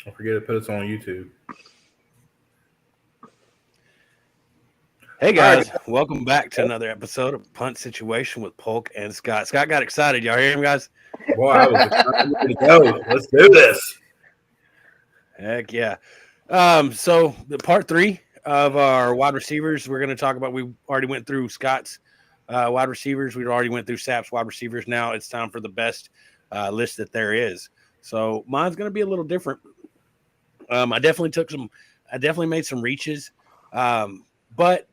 Don't forget to put us on YouTube. Hey All right, guys, welcome back to another episode of Punt Situation with Polk and Scott. Scott got excited. Y'all hear him, guys? boy, I was excited to go. Let's do this. Heck yeah. So the part 3 of our wide receivers, we're going to talk about. We already went through Scott's wide receivers. We already went through Sapp's wide receivers. Now it's time for the best list that there is. So mine's going to be a little different. I definitely made some reaches, but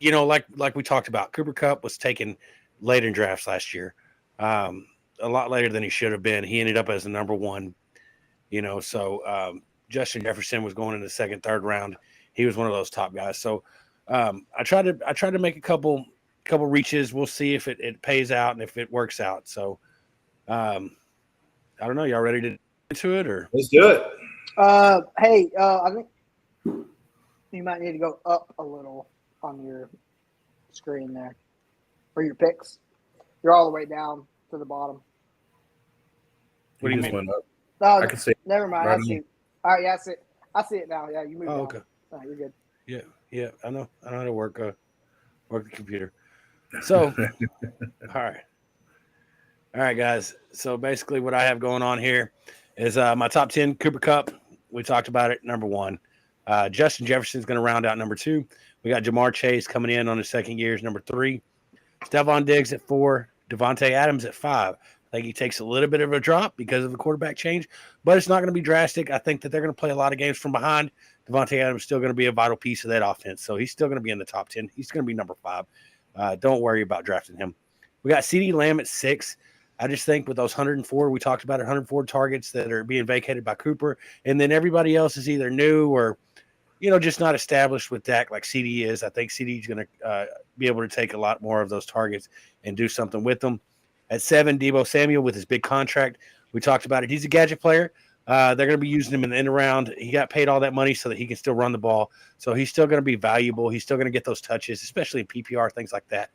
like we talked about, Cooper Kupp was taken late in drafts last year, a lot later than he should have been. He ended up as the number one, so Justin Jefferson was going in the second, third round. He was one of those top guys. So I tried to make a couple reaches. We'll see if it pays out and if it works out. So I don't know. Y'all ready to get into it or? Let's do it. Hey, I think you might need to go up a little on your screen there for your picks. You're all the way down to the bottom. What do you mean? Went up. Oh, I can see. never mind. Right I see. All right, yeah, I see it now. Yeah, you moved. Oh, on. okay. Oh, you're good. Yeah. I know how to work the computer. So, all right, guys. So basically, what I have going on here is my top 10. Cooper Kupp. We talked about it. Number 1. Justin Jefferson is going to round out number 2. We got Jamar Chase coming in on his second year as number 3. Stephon Diggs at 4. Devontae Adams at 5. I think he takes a little bit of a drop because of the quarterback change, but it's not going to be drastic. I think that they're going to play a lot of games from behind. Devontae Adams is still going to be a vital piece of that offense, so he's still going to be in the top 10. He's going to be number 5. Don't worry about drafting him. We got CeeDee Lamb at 6. I just think with those 104, we talked about it, 104 targets that are being vacated by Cooper, and then everybody else is either new or just not established with Dak like CD is. I think CD is going to be able to take a lot more of those targets and do something with them. At 7, Deebo Samuel with his big contract. We talked about it. He's a gadget player. They're going to be using him in the end around. He got paid all that money so that he can still run the ball. So he's still going to be valuable. He's still going to get those touches, especially in PPR, things like that.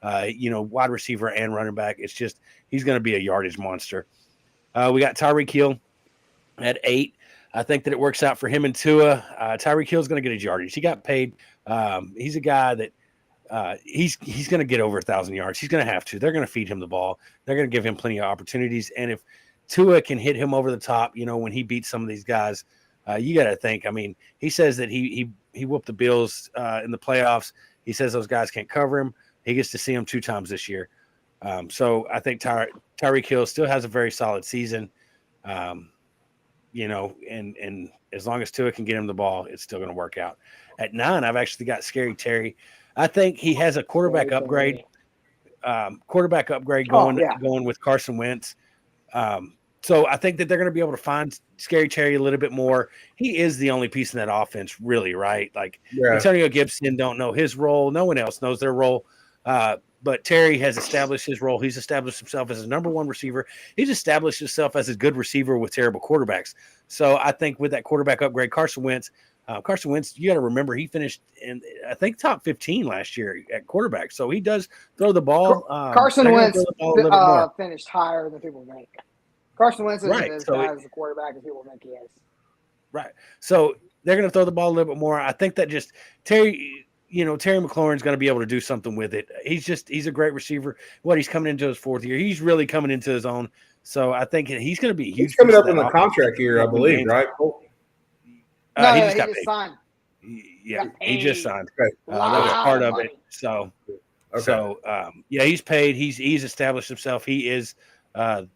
Wide receiver and running back. It's just he's going to be a yardage monster. We got Tyreek Hill at 8. I think that it works out for him and Tua. Tyreek Hill is going to get his yardage. He got paid. He's a guy that he's going to get over 1,000 yards. He's going to have to. They're going to feed him the ball. They're going to give him plenty of opportunities. And if Tua can hit him over the top, when he beats some of these guys, you got to think. I mean, he says that he whooped the Bills in the playoffs. He says those guys can't cover him. He gets to see him 2 times this year. So I think Tyreek Hill still has a very solid season. And as long as Tua can get him the ball, it's still going to work out. At 9, I've actually got Scary Terry. I think he has a quarterback upgrade. Going with Carson Wentz. So I think that they're going to be able to find Scary Terry a little bit more. He is the only piece in that offense, really, right? Like Antonio Gibson don't know his role. No one else knows their role. But Terry has established his role. He's established himself as a number 1 receiver. He's established himself as a good receiver with terrible quarterbacks. So I think with that quarterback upgrade, Carson Wentz, you got to remember he finished in, I think, top 15 last year at quarterback. So he does throw the ball. Carson Wentz finished higher than people think. Carson Wentz isn't as bad as a quarterback as people think he is. Right. So they're going to throw the ball a little bit more. I think that just Terry McLaurin's going to be able to do something with it. He's a great receiver. He's coming into his 4th year. He's really coming into his own. So I think he's going to be huge. He's coming up in the contract year, I believe, right? He just signed. Yeah, he just signed. That was part of it. So, he's paid. He's established himself. He is a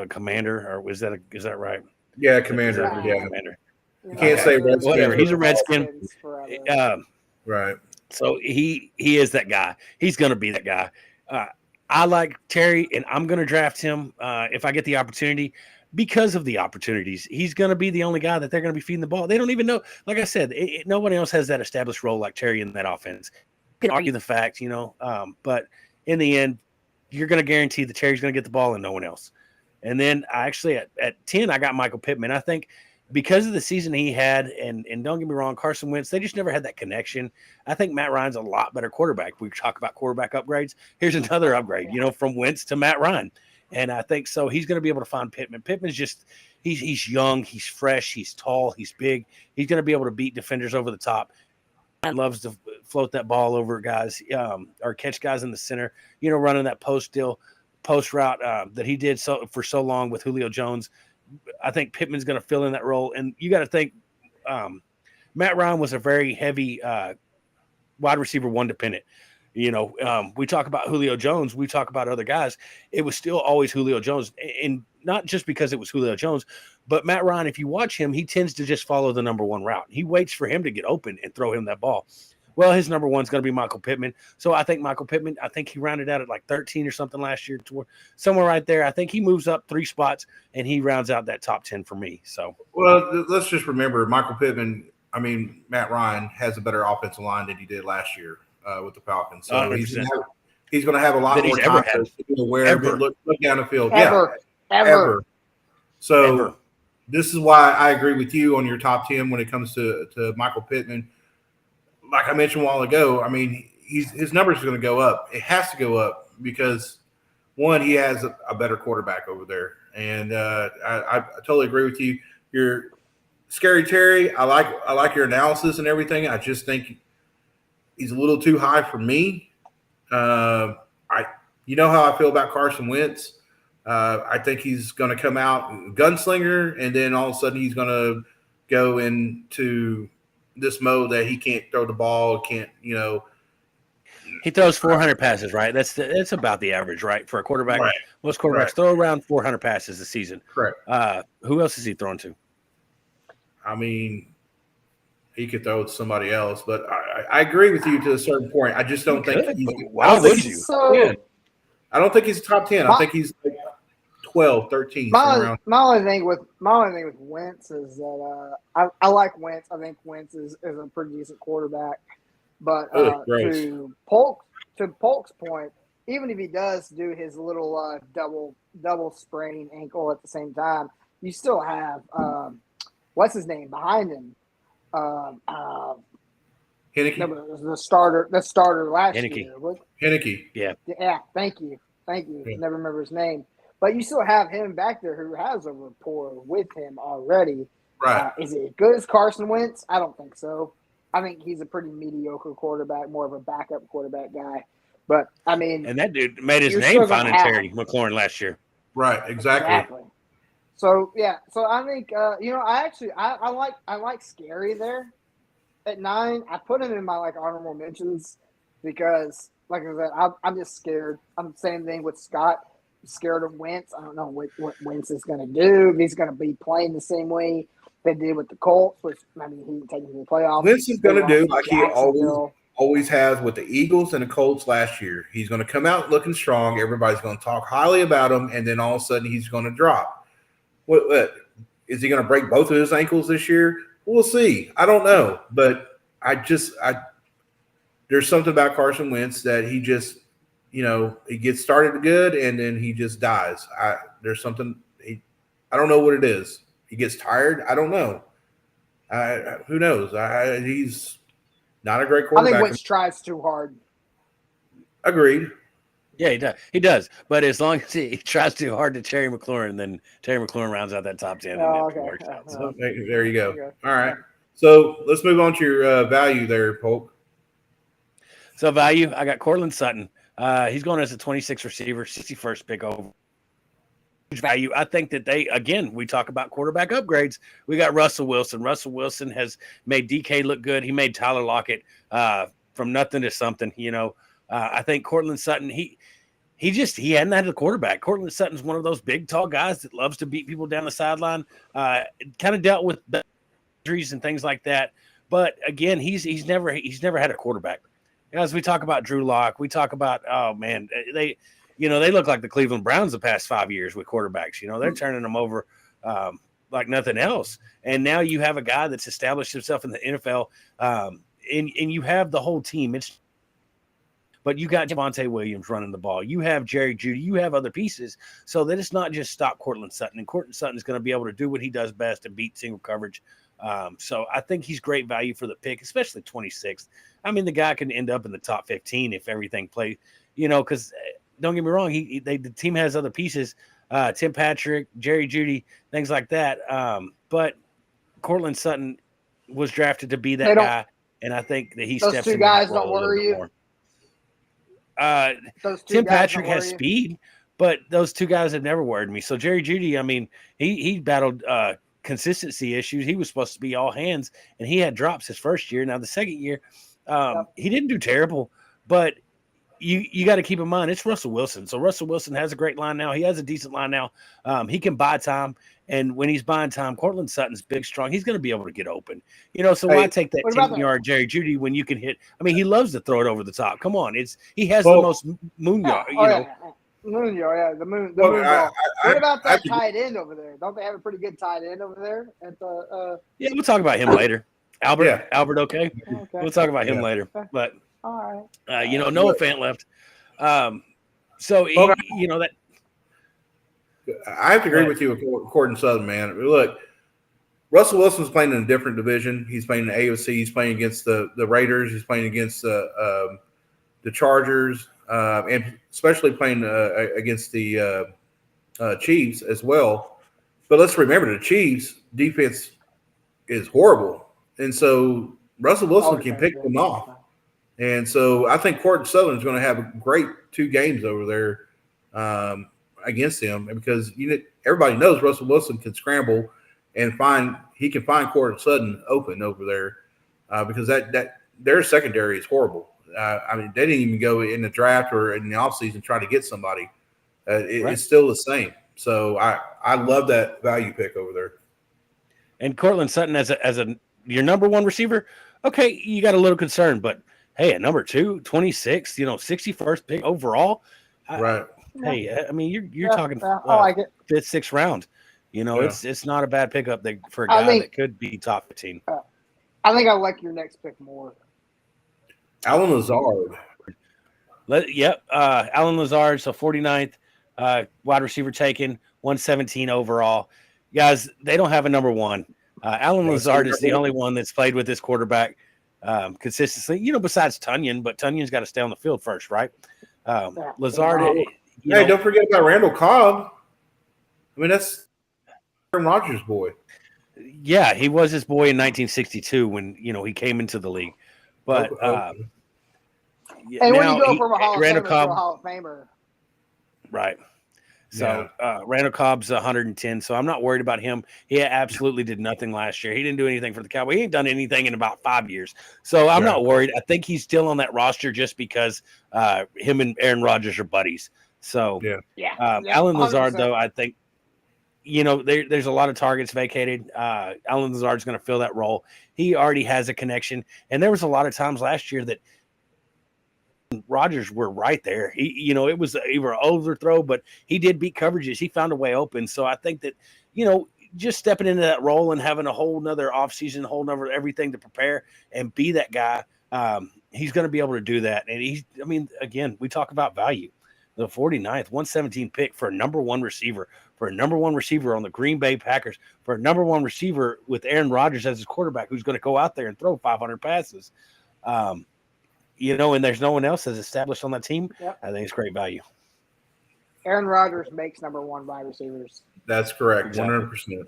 commander, or is that right? Yeah, commander. Commander. You can't say Redskin. Whatever. He's a Redskin. Right. So he is that guy. He's going to be that guy. I like Terry, and I'm going to draft him if I get the opportunity because of the opportunities. He's going to be the only guy that they're going to be feeding the ball. They don't even know. Like I said, nobody else has that established role like Terry in that offense. You can argue the fact, but in the end, you're going to guarantee that Terry's going to get the ball and no one else. And then at 10, I got Michael Pittman. I think because of the season he had, and don't get me wrong, Carson Wentz, they just never had that connection. I think Matt Ryan's a lot better quarterback. We talk about quarterback upgrades. Here's another upgrade, from Wentz to Matt Ryan. And I think so. He's going to be able to find Pittman. Pittman's just he's young, he's fresh, he's tall, he's big. He's going to be able to beat defenders over the top. Loves to float that ball over guys, or catch guys in the center. Running that post route that he did for so long with Julio Jones. I think Pittman's going to fill in that role. And you got to think Matt Ryan was a very heavy wide receiver one dependent. We talk about Julio Jones, we talk about other guys. It was still always Julio Jones, and not just because it was Julio Jones, but Matt Ryan, if you watch him, he tends to just follow the number one route. He waits for him to get open and throw him that ball. Well, his number one's going to be Michael Pittman. So I think Michael Pittman, he rounded out at like 13 or something last year, somewhere right there. I think he moves up 3 spots and he rounds out that top 10 for me. So, well, let's just remember Michael Pittman. I mean, Matt Ryan has a better offensive line than he did last year with the Falcons. So 100%. he's going to have a lot more time to look down the field. Ever. So this is why I agree with you on your top 10 when it comes to Michael Pittman. Like I mentioned a while ago, I mean, his numbers are going to go up. It has to go up because, one, he has a better quarterback over there. And I totally agree with you. You're Scary Terry. I like your analysis and everything. I just think he's a little too high for me. You know how I feel about Carson Wentz. I think he's going to come out gunslinger, and then all of a sudden he's going to go into this mode that he can't throw the ball, He throws 400 passes, right? That's about the average, right, for a quarterback. Right. Most quarterbacks throw around 400 passes a season. Correct. Who else is he throwing to? I mean, he could throw to somebody else, but I agree with you to a certain point. I just don't think he's – Why would you? I don't think he's top 10. I think he's like 12, 13. My only thing with Wentz is that I like Wentz. I think Wentz is a pretty decent quarterback. But to Polk's point, even if he does do his little double sprain ankle at the same time, you still have what's his name behind him? Henneke. No, the starter last year. Henneke. Yeah. Thank you. Yeah. Never remember his name. But you still have him back there who has a rapport with him already. Right. Is it as good as Carson Wentz? I don't think so. I think he's a pretty mediocre quarterback, more of a backup quarterback guy. But, I mean. And that dude made his name finding Terry McLaurin last year. Right. Exactly. So, yeah. So, I think, I like Scary there at 9. I put him in my, honorable mentions because, like I said, I'm just scared. I'm the same thing with Scott. I'm scared of Wentz. I don't know what Wentz is going to do. If he's going to be playing the same way they did with the Colts, which, I mean, he didn't take them to the playoffs. Wentz is going to do like he always has with the Eagles and the Colts last year. He's going to come out looking strong. Everybody's going to talk highly about him, and then all of a sudden he's going to drop. What is he going to break both of his ankles this year? We'll see. I don't know, but there's something about Carson Wentz that he just, he gets started good and then he just dies. There's something I don't know what it is. He gets tired. I don't know. Who knows? He's not a great quarterback. I think Wentz tries too hard. Agreed. Yeah, he does. But as long as he tries too hard to Terry McLaurin, then Terry McLaurin rounds out that top 10. Oh, okay. So there you go. All right. So let's move on to your value there, Polk. So value, I got Cortland Sutton. He's going as a 26 receiver, 61st pick over. Value. I think that we talk about quarterback upgrades. We got Russell Wilson. Russell Wilson has made DK look good. He made Tyler Lockett from nothing to something. I think Cortland Sutton, he hadn't had a quarterback. Cortland Sutton's one of those big, tall guys that loves to beat people down the sideline. Kind of dealt with injuries and things like that. But again, he's never had a quarterback. As we talk about Drew Lock, we talk about, oh man, they look like the Cleveland Browns the past 5 years with quarterbacks. They're turning them over like nothing else. And now you have a guy that's established himself in the NFL, and you have the whole team. But you got Javonte Williams running the ball. You have Jerry Jeudy. You have other pieces. So that it's not just stop Cortland Sutton. And Cortland Sutton is going to be able to do what he does best and beat single coverage. So I think he's great value for the pick, especially 26th. I mean, the guy can end up in the top 15 if everything plays, because don't get me wrong. The team has other pieces, Tim Patrick, Jerry Jeudy, things like that. But Cortland Sutton was drafted to be that guy, and I think that he steps into that role a little bit more. Tim Patrick has speed, but those two guys have never worried me. So Jerry Jeudy, I mean, he battled consistency issues. He was supposed to be all hands, and he had drops his first year. Now the second year, he didn't do terrible, but you got to keep in mind it's Russell Wilson. So Russell Wilson has a great line now. He has a decent line now. He can buy time, and when he's buying time, Cortland Sutton's big, strong. He's going to be able to get open. So why take that 10-yard Jerry Jeudy when you can hit? I mean, he loves to throw it over the top. Come on, he has the most moon yard. Moon yard, the moon ball. What about that tight end over there? Don't they have a pretty good tight end over there at the? Yeah, we'll talk about him later. Albert, okay. We'll talk about him later, but. All right. Noah Fant left. So that. I have to agree with you with Cortland Sutton, man. Look, Russell Wilson's playing in a different division. He's playing in the AFC. He's playing against the Raiders. He's playing against the Chargers, and especially playing against the Chiefs as well. But let's remember, the Chiefs' defense is horrible, and so Russell Wilson can pick them off. And so I think Cortland Sutton is going to have a great 2 games over there against him, because everybody knows Russell Wilson can scramble and he can find Cortland Sutton open over there because that their secondary is horrible. I mean, they didn't even go in the draft or in the offseason try to get somebody. It's still the same. So I love that value pick over there. And Cortland Sutton as your number 1 receiver, okay, you got a little concern, but hey, at number 2, 26, 61st pick overall. Right. Hey, I mean, you're talking like 5th, 6th round. It's not a bad pickup for a guy that could be top 15. I think I like your next pick more. Allen Lazard. Allen Lazard, so 49th wide receiver taken, 117 overall. Guys, they don't have a number 1. Allen Lazard is the only one that's played with this quarterback consistently, besides Tunyon, but Tunyon's got to stay on the field first, right? Lazard. Hey, don't forget about Randall Cobb. I mean, that's Aaron Rodgers' boy. Yeah, he was his boy in 1962 when he came into the league. But when you go from a Hall of Famer to a Hall of Famer, right? So Randall Cobb's 110, so I'm not worried about him. He absolutely did nothing last year. He didn't do anything for the Cowboys. He ain't done anything in about 5 years. So I'm not worried. I think he's still on that roster just because him and Aaron Rodgers are buddies. So Allen Lazard, though, I think, there's a lot of targets vacated. Allen Lazard's going to fill that role. He already has a connection. And there was a lot of times last year that Rodgers were right there. It was either an overthrow, but he did beat coverages. He found a way open. So I think that, just stepping into that role and having a whole nother offseason, whole nother everything to prepare and be that guy, he's going to be able to do that. And again, we talk about value. The 49th, 117 pick for a number 1 receiver, on the Green Bay Packers, for a number 1 receiver with Aaron Rodgers as his quarterback, who's going to go out there and throw 500 passes. And there's no one else as established on that team. Yep. I think it's great value. Aaron Rodgers makes number 1 wide receivers. That's correct, exactly. 100%.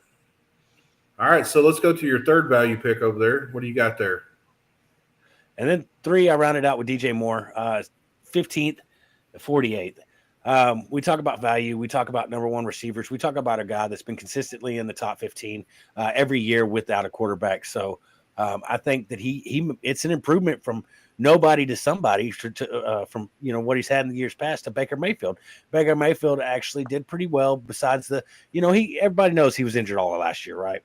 All right, so let's go to your 3rd value pick over there. What do you got there? And then 3, I rounded out with DJ Moore, 15th, 48th. We talk about value. We talk about number 1 receivers. We talk about a guy that's been consistently in the top 15 every year without a quarterback. So I think that it's an improvement from nobody to somebody from what he's had in the years past to Baker Mayfield. Baker Mayfield actually did pretty well. Besides everybody knows he was injured all of last year, right?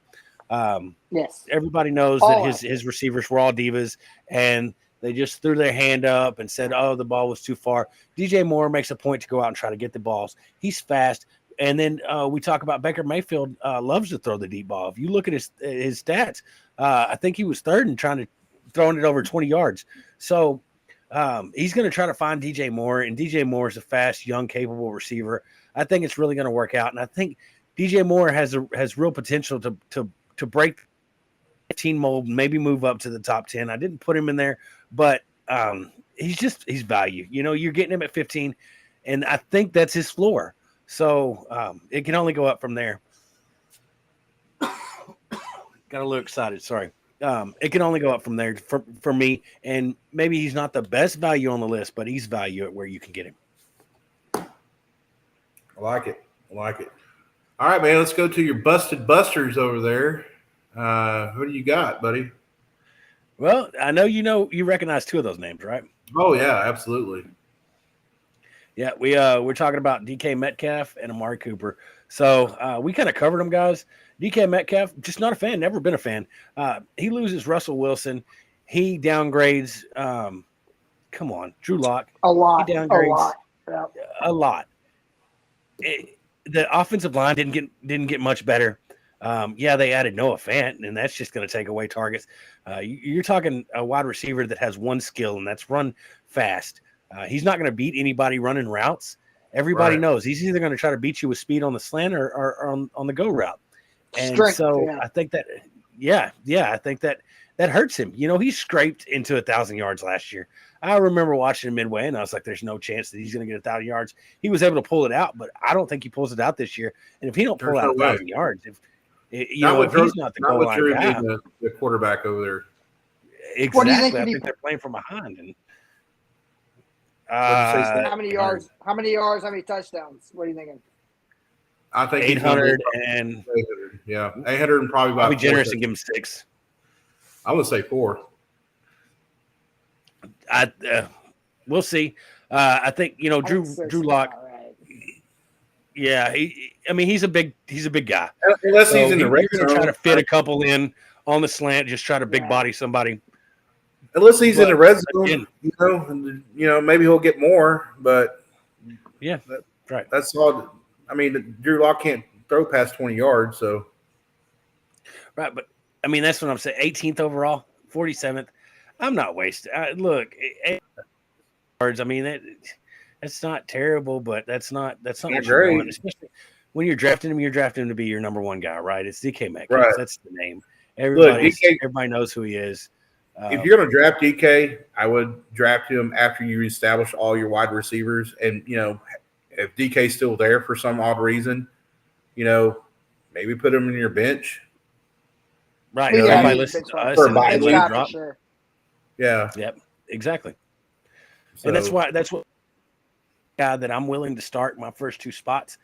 Yes. Everybody knows that his receivers were all divas, and they just threw their hand up and said, "Oh, the ball was too far." DJ Moore makes a point to go out and try to get the balls. He's fast. And then we talk about Baker Mayfield loves to throw the deep ball. If you look at his stats, I think he was 3rd in throwing it over 20 yards. So he's going to try to find DJ Moore, and DJ Moore is a fast, young, capable receiver. I think it's really going to work out, and I think DJ Moore has real potential to break 15 mold, maybe move up to the top 10. I didn't put him in there, but he's value. You're getting him at 15. and I think that's his floor. So it can only go up from there. Got a little excited. Sorry. It can only go up from there for me. And maybe he's not the best value on the list, but he's value at where you can get him. I like it. All right, man. Let's go to your busted busters over there. Who do you got, buddy? Well, I know you recognize two of those names, right? Oh yeah, absolutely. Yeah, we're talking about DK Metcalf and Amari Cooper. So we kind of covered them, guys. DK Metcalf, just not a fan, never been a fan. He loses Russell Wilson. He downgrades. Come on, Drew Lock. A lot. He downgrades A lot. The offensive line didn't get much better. They added Noah Fant, and that's just going to take away targets. You're talking a wide receiver that has one skill, and that's run fast. He's not going to beat anybody running routes. Everybody knows he's either going to try to beat you with speed on the slant or on the go route. And strength, I think that, I think that hurts him. He scraped into 1,000 yards last year. I remember watching him midway, and I was like, there's no chance that he's going to get 1,000 yards. He was able to pull it out, but I don't think he pulls it out this year. And if he don't pull out 1,000 yards, if he's not the goal line guy, the quarterback over there. Exactly. I think they're playing from behind. And how many yards? How many touchdowns? What are you thinking? I think 800 and 800. Yeah, 800 and probably about. I'll be generous and give him 6. I would say 4. We'll see. I think Drew Lock. Right. Yeah, he's a big guy. Unless he's in the red zone, try to fit a couple in on the slant, just try to big body somebody. Unless he's in the red zone, maybe he'll get more. But right. That's all. I mean, Drew Lock can't throw past 20 yards, so. Right, but that's what I'm saying. 18th overall, 47th. I'm not wasting. Look, 8 yards. That's not terrible, but that's not what you want. Especially when you're drafting him, to be your number one guy, right? It's DK Metcalf. Right. That's the name. Everybody knows who he is. If you're going to draft DK, I would draft him after you establish all your wide receivers. And, if DK's still there for some odd reason, maybe put him in your bench. Right. Everybody listens to us. For sure. Yeah. Yep. Exactly. So, and that's what guy that I'm willing to start my first 2 spots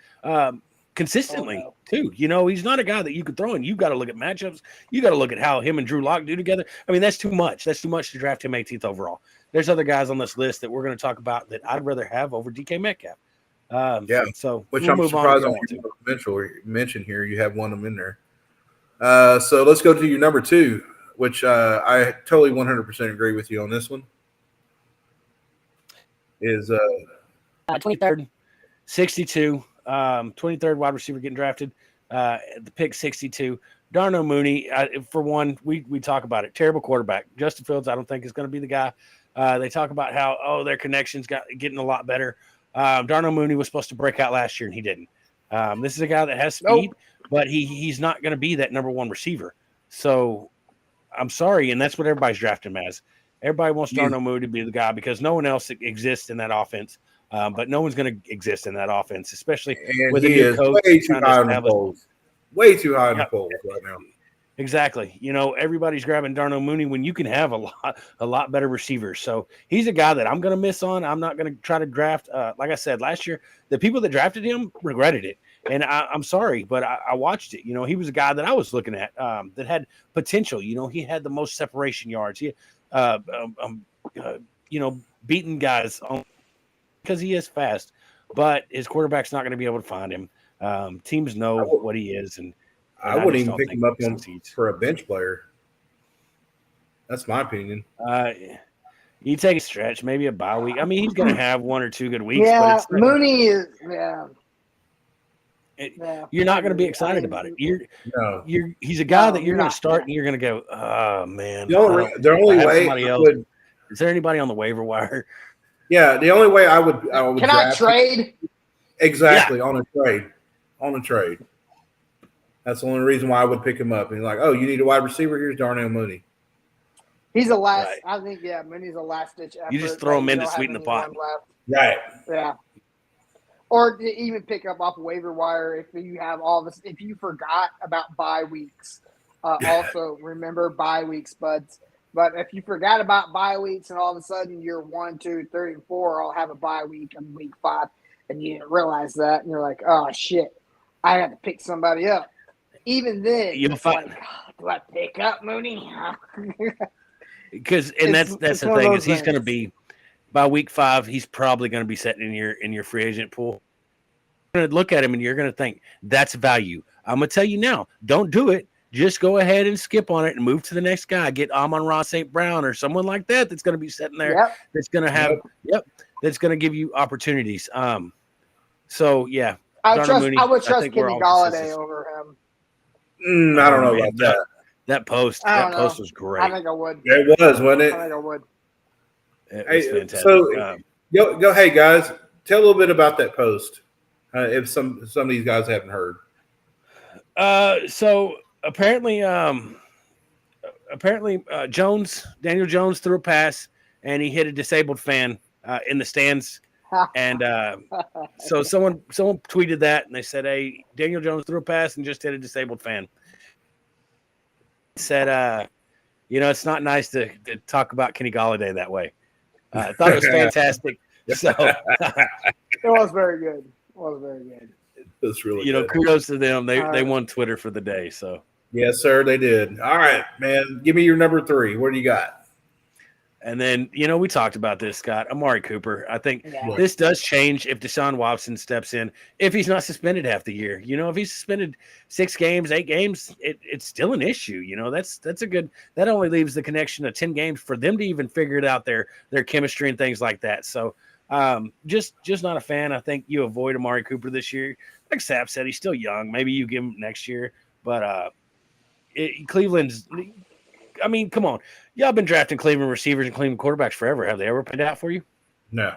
consistently too. He's not a guy that you could throw in. You got to look at matchups. You got to look at how him and Drew Lock do together. That's too much. That's too much to draft him 18th overall. There's other guys on this list that we're going to talk about that I'd rather have over DK Metcalf. So which I'm surprised on you mention here. You have one of them in there. So let's go to your number 2, which I totally 100% agree with you on this one. Is 23rd, 62, 23rd wide receiver getting drafted. The pick 62. Darnell Mooney, for one, we talk about it. Terrible quarterback. Justin Fields, I don't think is going to be the guy. They talk about how their connections getting a lot better. Darnell Mooney was supposed to break out last year and he didn't. This is a guy that has speed, but he's not going to be that number 1 receiver. So I'm sorry, and that's what everybody's drafting him as. Everybody wants Darnell Mooney to be the guy because no one else exists in that offense. But no one's going to exist in that offense, especially with a new coach. Way too high in the polls. Way too high in the polls right now. Exactly. Everybody's grabbing Darnell Mooney when you can have a lot better receivers. So he's a guy that I'm going to miss on. I'm not going to try to draft. Like I said, last year, the people that drafted him regretted it. And I'm sorry, but I watched it. He was a guy that I was looking at that had potential. He had the most separation yards. He, beating guys on because he is fast, but his quarterback's not going to be able to find him. Teams know what he is, and I wouldn't even pick him up for a bench player. That's my opinion. You take a stretch, maybe a bye week. He's going to have 1 or 2 good weeks. Yeah, but Mooney is. You're not going to be excited about it. He's a guy that you're going to start, and you're going to go, oh man. The only way is there anybody on the waiver wire? Yeah, the only way I would can I trade? Exactly, on a trade. That's the only reason why I would pick him up. And like, you need a wide receiver? Here's Darnell Mooney. He's a last. Right. I think Mooney's a last ditch effort. You just throw him in to sweeten the pot. Right. Yeah. or to even pick up off waiver wire if you have all this. If you forgot about bye weeks, also remember bye weeks, buds. But if you forgot about bye weeks and all of a sudden you're 1, 2, 3, and 4 all have a bye week in week 5, and you didn't realize that, and you're like, oh shit, I had to pick somebody up. Even then, it's like, do I pick up Mooney? Because that's the thing is he's going to be by week 5. He's probably going to be sitting in your free agent pool. You're going to look at him and you're going to think that's value. I'm going to tell you now, don't do it. Just go ahead and skip on it and move to the next guy. Get Amon-Ra St. Brown or someone like that that's going to be sitting there. Yep. That's going to have that's going to give you opportunities. So yeah, I would trust Kenny Golladay over him. I don't know about that. That post was great. I think I would. It was, wasn't it? I think I would. It was fantastic. So go. Hey guys, tell a little bit about that post. If some of these guys haven't heard. So apparently, Daniel Jones threw a pass and he hit a disabled fan in the stands. And so someone tweeted that and they said, "Hey, Daniel Jones threw a pass and just hit a disabled fan." Said, it's not nice to talk about Kenny Golladay that way. I thought it was fantastic. So it was very good. That's really good. Kudos to them. They won Twitter for the day. So yes, sir, they did. All right, man. Give me your number 3. What do you got? And then, we talked about this, Scott. Amari Cooper. I think this does change if Deshaun Watson steps in. If he's not suspended half the year, if he's suspended 6 games, 8 games, it's still an issue. That's a good. That only leaves the connection of 10 games for them to even figure it out their chemistry and things like that. So, just not a fan. I think you avoid Amari Cooper this year. Like Sapp said, he's still young. Maybe you give him next year, but Cleveland's. I mean, come on. Y'all been drafting Cleveland receivers and Cleveland quarterbacks forever. Have they ever panned out for you? No.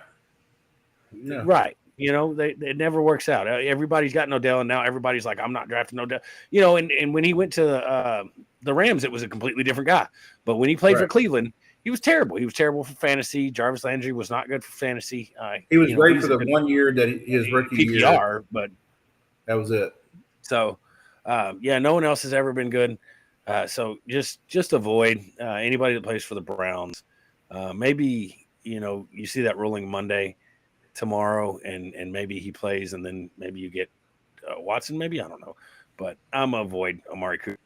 Right. It never works out. Everybody's got Odell, and now everybody's like, I'm not drafting Odell. And when he went to the Rams, it was a completely different guy. But when he played for Cleveland, he was terrible. He was terrible for fantasy. Jarvis Landry was not good for fantasy. He was great for the 1 year that his rookie PPR, year. But that was it. So, no one else has ever been good. So just avoid anybody that plays for the Browns. Maybe, you see that ruling Monday tomorrow and maybe he plays and then maybe you get Watson, maybe, I don't know. But I'm going to avoid Amari Cooper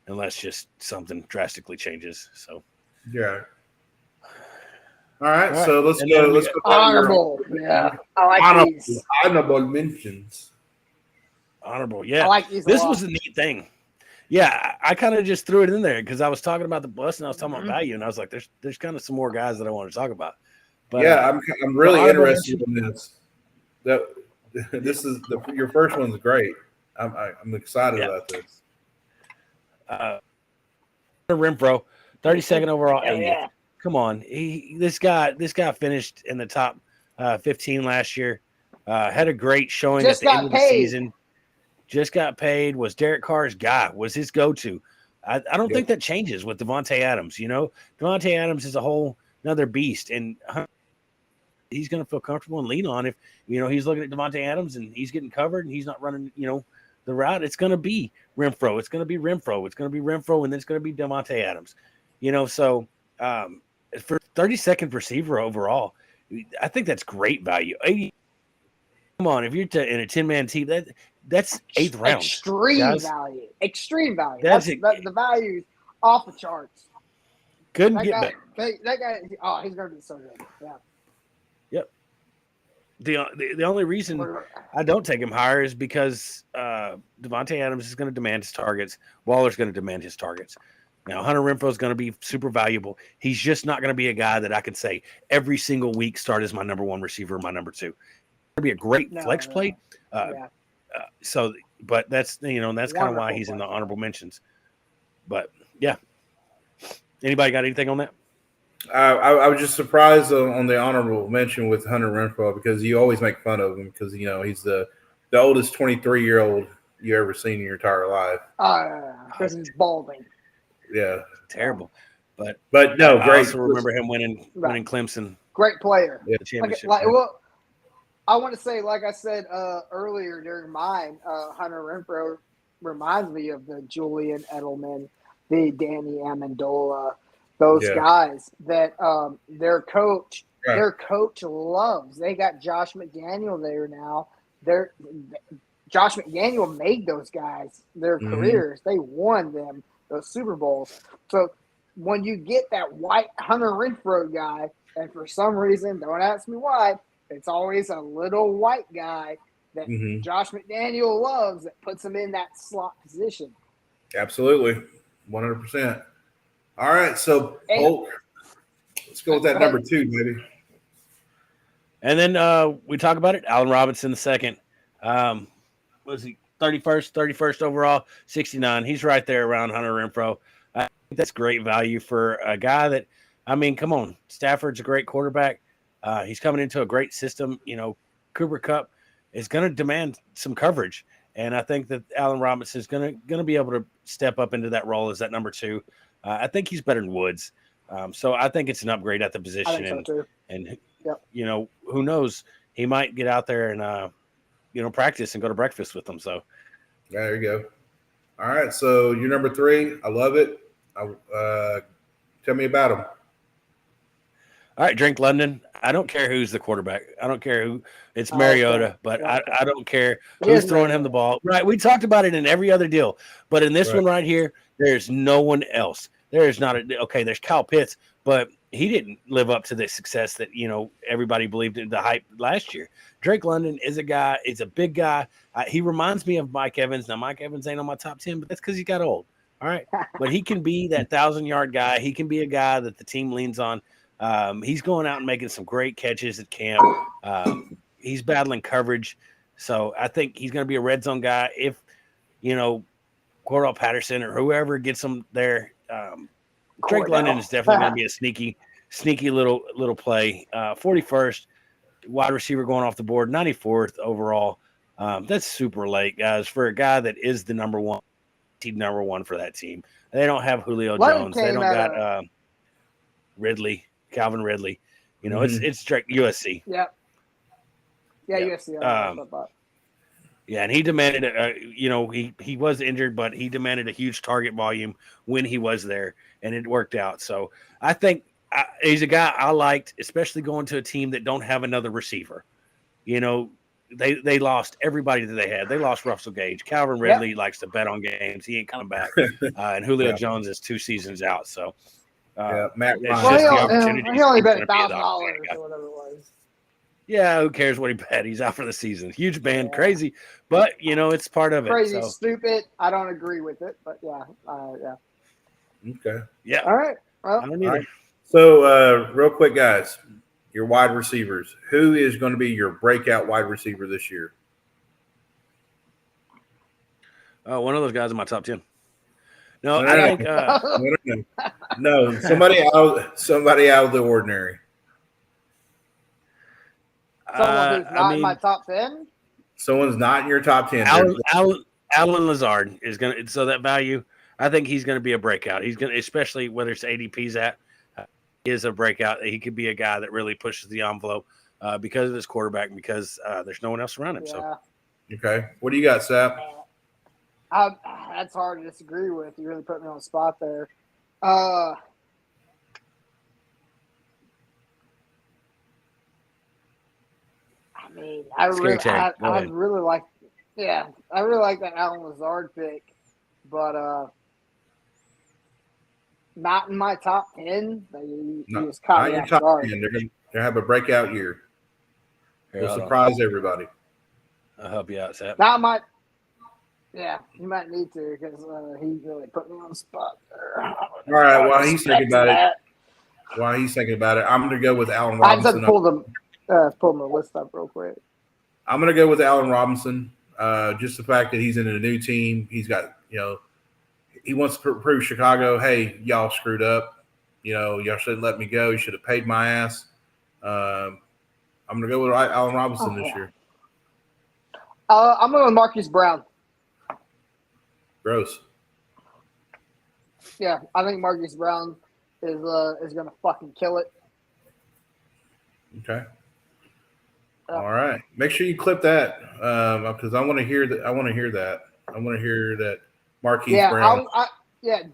unless just something drastically changes. So, yeah. All right. So let's go. Let's go. Honorable. Yeah. I like these. Honorable mentions. Honorable. Yeah. I like these. This was a neat thing. Yeah, I kind of just threw it in there because I was talking about the bus and I was talking about value, and I was like, "There's kind of some more guys that I want to talk about." But yeah, I'm really interested in this. This is your first one's great. I'm excited about this. Renfro, 32nd overall, 80th. Yeah. Come on, this guy finished in the top 15 last year. Had a great showing at the end of the season. Just got paid, was Derek Carr's guy, was his go-to. I don't think that changes with Devontae Adams. Devontae Adams is a whole another beast, and he's going to feel comfortable and lean on if, he's looking at Devontae Adams and he's getting covered and he's not running, the route. It's going to be Renfro. It's going to be Renfro. It's going to be Renfro, and then it's going to be Devontae Adams. So for 32nd receiver overall, I think that's great value. Come on, if you're in a 10-man team, that's 8th round. Extreme value. That's the value off the charts. Couldn't get better. That guy. Oh, he's gonna be so good. Yeah. Yep. The only reason I don't take him higher is because Devontae Adams is going to demand his targets. Waller's going to demand his targets. Now, Hunter Renfro is going to be super valuable. He's just not going to be a guy that I can say every single week start as my number 1 receiver, my number 2. Be a great flex play. But that's that's kind of why he's in the honorable mentions. But yeah, anybody got anything on that? I was just surprised on the honorable mention with Hunter Renfro because you always make fun of him because he's the oldest 23-year-old you ever seen in your entire life. Because he's balding. Yeah, terrible. But no, great. I also remember him winning Clemson. Great player. The championship. I want to say, like I said earlier during mine, Hunter Renfrow reminds me of the Julian Edelman, the Danny Amendola, those guys that their coach loves. They got Josh McDaniel there now. Josh McDaniel made those guys their careers. They won them those Super Bowls. So when you get that white Hunter Renfrow guy, and for some reason, don't ask me why, it's always a little white guy that Josh McDaniel loves that puts him in that slot position. Absolutely. 100%. All right. So, Polk, let's go with that number 2, baby. And then we talk about it. Allen Robinson, the second. Was he 31st overall, 69. He's right there around Hunter Renfrow. I think that's great value for a guy that, I mean, come on. Stafford's a great quarterback. He's coming into a great system. You know, Cooper Kupp is going to demand some coverage. And I think that Allen Robinson is going to be able to step up into that role as that number 2. I think he's better than Woods. So I think it's an upgrade at the position. I think so too. And you know, who knows? He might get out there and, practice and go to breakfast with them. So there you go. All right. So you're number 3. I love it. Tell me about him. All right, Drake London. I don't care who's the quarterback. I don't care who it's Mariota, but I don't care who's throwing him the ball. Right. We talked about it in every other deal, but in this one right here, there's no one else. There's not there's Kyle Pitts, but he didn't live up to the success that, everybody believed in the hype last year. Drake London is a guy. He's a big guy. He reminds me of Mike Evans. Now, Mike Evans ain't on my top 10, but that's because he got old. All right. But he can be that 1,000-yard guy. He can be a guy that the team leans on. He's going out and making some great catches at camp. He's battling coverage. So I think he's going to be a red zone guy. If, Cordell Patterson or whoever gets him there, Drake London is definitely going to be a sneaky little play. 41st wide receiver going off the board, 94th overall. That's super late, guys, for a guy that is the number one for that team. They don't have Julio Jones. They don't got Calvin Ridley. It's Drake, USC. Yeah, USC. Yeah, and he demanded, he was injured, but he demanded a huge target volume when he was there, and it worked out. So I think he's a guy I liked, especially going to a team that don't have another receiver. They lost everybody that they had. They lost Russell Gage. Calvin Ridley likes to bet on games. He ain't coming back. And Julio Jones is 2 seasons out. So Matt he only bet $1,000 or whatever it was. Yeah, who cares what he bet? He's out for the season. Huge band, crazy, but it's part of it. Crazy, stupid. I don't agree with it, but yeah. Okay. Yeah. All right. Well, I don't either. Right. So, real quick, guys, your wide receivers. Who is going to be your breakout wide receiver this year? One of those guys in my top 10. No, I think no, somebody out of the ordinary. Someone who's not in my top 10? Someone's not in your top 10. Allen Lazard is going to – so that value, I think he's going to be a breakout. He's going to – especially whether it's ADP's at, is a breakout. He could be a guy that really pushes the envelope because of his quarterback, because there's no one else around him. Yeah. So, okay. What do you got, Sapp? That's hard to disagree with. You really put me on the spot there. I really like that Allen Lazard pick, but not in my top 10. You just caught me off guard. They're going to have a breakout year. They'll surprise everybody. I'll help you out, Sapp. Not my. Yeah, you might need to, because he really put me on the spot there. All right, while he's thinking about it, I'm going to go with Allen Robinson. I just had to pull my list up real quick. I'm going to go with Allen Robinson. Just the fact that he's in a new team. He's got, he wants to prove Chicago, hey, y'all screwed up. Y'all shouldn't let me go. You should have paid my ass. I'm going to go with Allen Robinson this year. I'm going with Marquise Brown. Gross. Yeah, I think Marquise Brown is going to fucking kill it. Okay. All right. Make sure you clip that because I want to hear that. I want to hear that Marquise Brown.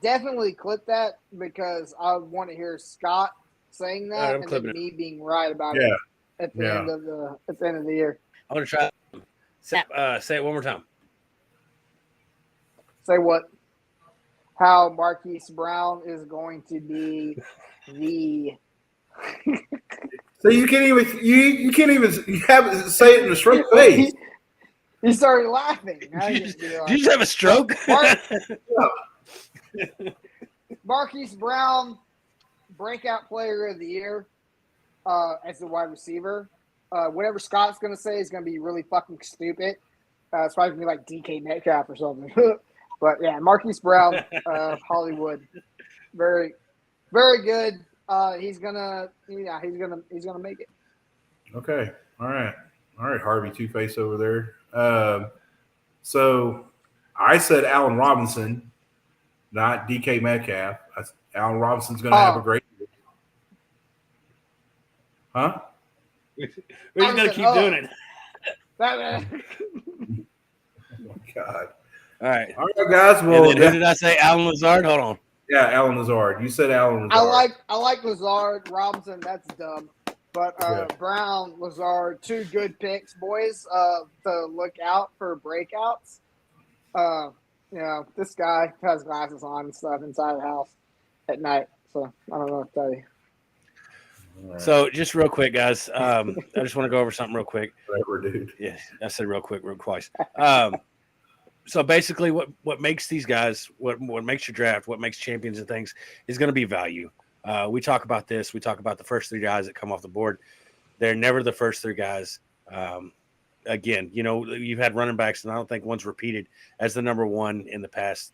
Definitely clip that because I want to hear Scott saying that and then me being right about it at the end of the year. I want to try. Say it one more time. Say what? How Marquise Brown is going to be the. So you can't even say it in a straight face. He started laughing. Did you just have a stroke? Marquise Brown, breakout player of the year as a wide receiver. Whatever Scott's going to say is going to be really fucking stupid. It's probably going to be like DK Metcalf or something. But yeah, Marquise Brown, Hollywood, very, very good. He's gonna make it. Okay, all right, Harvey Two-Face over there. So I said Allen Robinson, not DK Metcalf. Allen Robinson's going to have a great year. Huh? We're just going to keep doing it. Oh my God. All right, guys. Well, who did I say? Alan Lazard. Hold on. Yeah, Alan Lazard. You said Alan Lazard. I like Lazard. Robinson, that's dumb. But Brown, Lazard, two good picks, boys. To look out for breakouts. This guy has glasses on and stuff inside the house at night, so I don't know what to tell you. Right. So just real quick, guys. I just want to go over something real quick. Whatever, dude. Yeah, I said real quick, real twice. So basically, what makes these guys, what makes your draft, what makes champions and things, is going to be value. We talk about this. We talk about the first three guys that come off the board. They're never the first three guys. Again, you've had running backs, and I don't think one's repeated as the number one in the past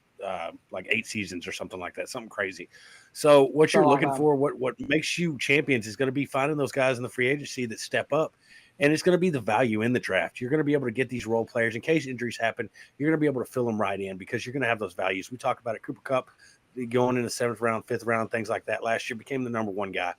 like 8 seasons or something like that, something crazy. So what you're looking for, what makes you champions is going to be finding those guys in the free agency that step up. And it's going to be the value in the draft. You're going to be able to get these role players in case injuries happen. You're going to be able to fill them right in because you're going to have those values. We talk about it. Cooper Kupp going in the 7th round, 5th round, things like that. Last year became the number one guy.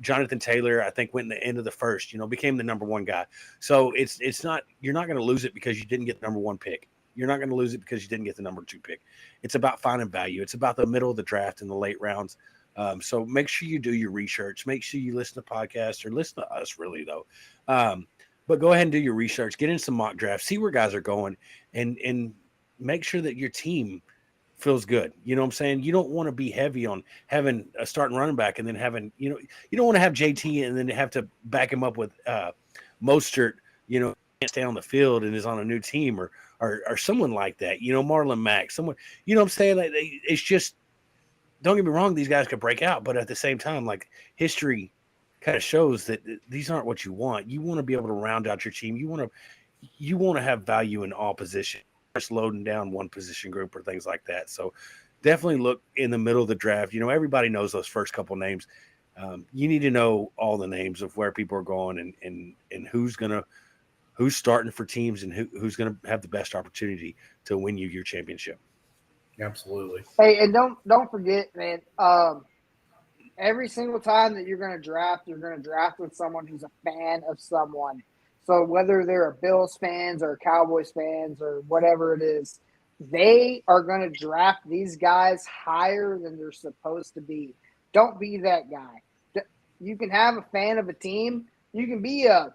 Jonathan Taylor, I think, went in the end of the first. Became the number one guy. So it's not, you're not going to lose it because you didn't get the number one pick. You're not going to lose it because you didn't get the number 2 pick. It's about finding value. It's about the middle of the draft and the late rounds. So make sure you do your research. Make sure you listen to podcasts or listen to us, really, though. But go ahead and do your research. Get in some mock drafts. See where guys are going, and make sure that your team feels good. You know what I'm saying? You don't want to be heavy on having a starting running back and then having, you don't want to have JT and then have to back him up with Mostert, can't stay on the field and is on a new team or someone like that. Marlon Mack, someone, what I'm saying? Like, it's just, don't get me wrong, these guys could break out, but at the same time, like, history kind of shows that these aren't what you want. You want to be able to round out your team. You want to have value in all positions, just loading down one position group or things like that. So definitely look in the middle of the draft. Everybody knows those first couple names. You need to know all the names of where people are going and who's starting for teams and who's going to have the best opportunity to win you your championship. Absolutely. Hey, and don't forget, man, every single time that you're going to draft with someone who's a fan of someone. So whether they're a Bills fans or Cowboys fans or whatever it is, they are going to draft these guys higher than they're supposed to be. Don't be that guy. You can have a fan of a team. You can be a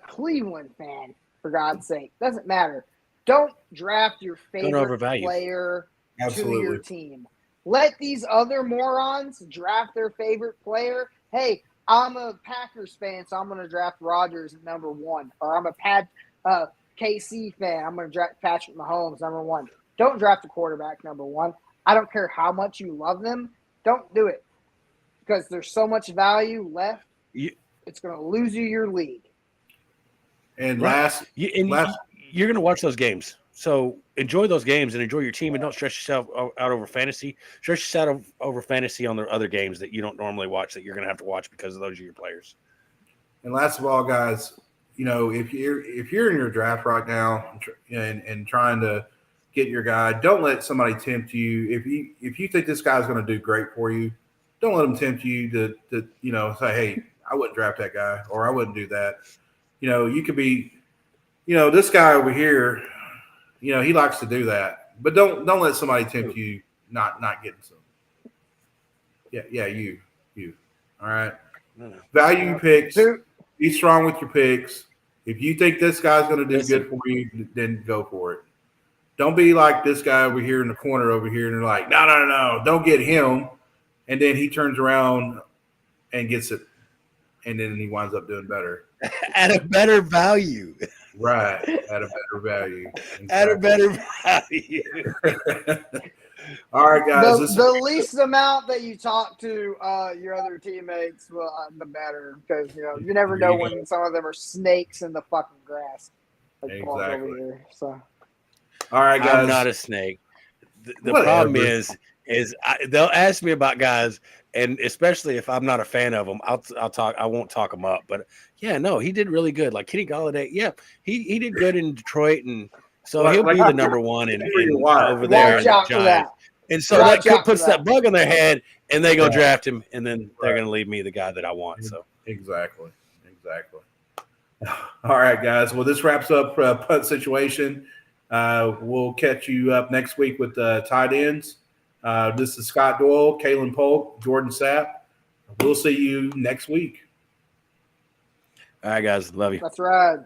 Cleveland fan, for God's sake. Doesn't matter. Don't draft your favorite player to your team. Let these other morons draft their favorite player. Hey, I'm a Packers fan, so I'm going to draft Rodgers at number 1. Or I'm a KC fan. I'm going to draft Patrick Mahomes number 1. Don't draft a quarterback number 1. I don't care how much you love them. Don't do it because there's so much value left. It's going to lose you your league. And you're going to watch those games. So enjoy those games and enjoy your team, and don't stress yourself out over fantasy. Stress yourself out over fantasy on the other games that you don't normally watch that you're going to have to watch because of those are your players. And last of all, guys, if you're in your draft right now and trying to get your guy, don't let somebody tempt you. If you think this guy's going to do great for you, don't let him tempt you to say, hey, I wouldn't draft that guy or I wouldn't do that. you could be, this guy over here, he likes to do that. But don't let somebody tempt you not getting some. Yeah, you. All right. Value your picks. Be strong with your picks. If you think this guy's going to do good for you, then go for it. Don't be like this guy over here in the corner over here, and they're like, no, don't get him. And then he turns around and gets it, and then he winds up doing better. At a better value. Right. At a better value. Exactly. At a better value. All right, guys. The least amount that you talk to your other teammates, the better, because you never know when some of them are snakes in the fucking grass. Like exactly. Over here, so. All right, guys. I'm not a snake. The problem is they'll ask me about guys, and especially if I'm not a fan of them, I'll talk. I won't talk them up. But yeah, no, he did really good. Like Kenny Golladay, yeah, he did good in Detroit, and so he'll be the number one in over there in the Giants. And so that puts that bug in their head, and they go draft him, and then they're going to leave me the guy that I want. So exactly. All right, guys. Well, this wraps up Punt Situation. We'll catch you up next week with tight ends. This is Scott Doyle, Kalen Polk, Jordan Sapp. We'll see you next week. All right, guys. Love you. That's right.